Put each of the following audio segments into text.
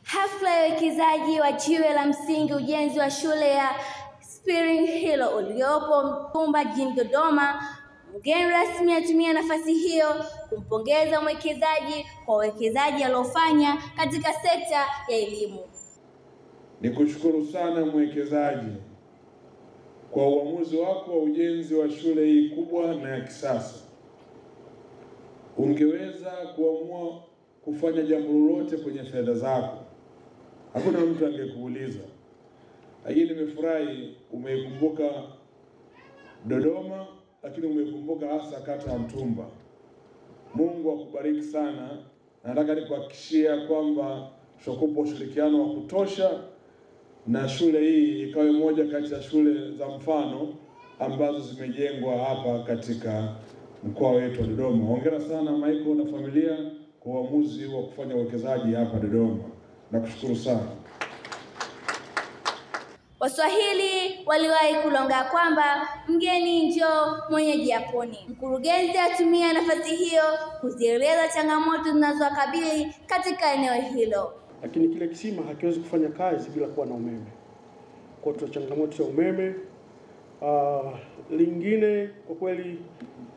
Hafla ya uwekezaji wa jiwe la msingi ujenzi wa shule ya Spring Hill uliopo Mpumba jijini Dodoma. Mgeni rasmi atumia nafasi hiyo kumpongeza mwekezaji kwa uwekezaji aliofanya katika sekta ya elimu. Nikushukuru sana mwekezaji kwa uamuzi wako wa ujenzi wa shule hii kubwa na ya kisasa. Ungeweza kuamua kufanya jambo lolote kwenye fedha zako, hakuna mtu angekuuliza. Lakini nimefurahi umeikumbuka Dodoma, lakini umeikumbuka hasa kata ya Mpumba. Mungu akubariki sana. Nataka nikuhakikishia kwamba tutakupa ushirikiano wa kutosha na shule hii ikawe moja kati ya shule za mfano ambazo zimejengwa hapa katika mkoa wetu wa Dodoma. Hongera sana Michael na familia kwa uamuzi wa kufanya uwekezaji hapa Dodoma. Nakushukuru sana. Waswahili waliwahi kulonga kwamba mgeni njoo mwenyeji apone. Mkurugenzi atumia nafasi hiyo kuzieleza changamoto zinazowakabili katika eneo hilo. Lakini kile kisima hakiwezi kufanya kazi bila kuwa na umeme. Kwa hiyo changamoto ya umeme. Lingine kwa kweli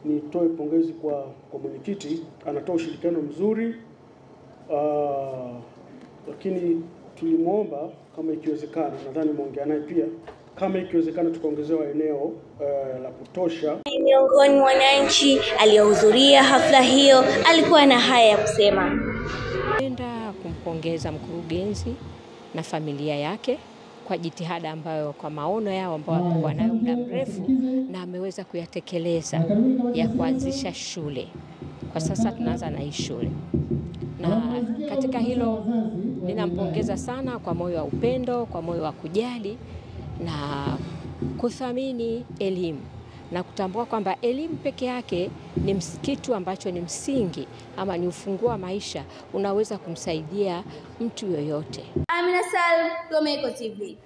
nitoe pongezi kwa mwenyekiti, anatoa ushirikiano mzuri. Lakini tulimuomba kama ikiwezekana, nadhani muongea naye pia, kama ikiwezekana tukaongezewa eneo la kutosha. Miongoni mwa wananchi aliyehudhuria hafla hiyo alikuwa na haya ya kusema. Napenda kumpongeza mkurugenzi na familia yake kwa jitihada ambayo kwa maono yao ambayo walikuwa nayo muda mrefu na ameweza kuyatekeleza ya kuanzisha shule. Kwa sasa tunaanza na hii shule. Na katika hilo ninampongeza sana kwa moyo wa upendo, kwa moyo wa kujali na kuthamini elimu na kutambua kwamba elimu peke yake ni kitu ambacho ni msingi ama ni ufunguo wa maisha, unaweza kumsaidia mtu yoyote. Amina Salum, Domeko TV.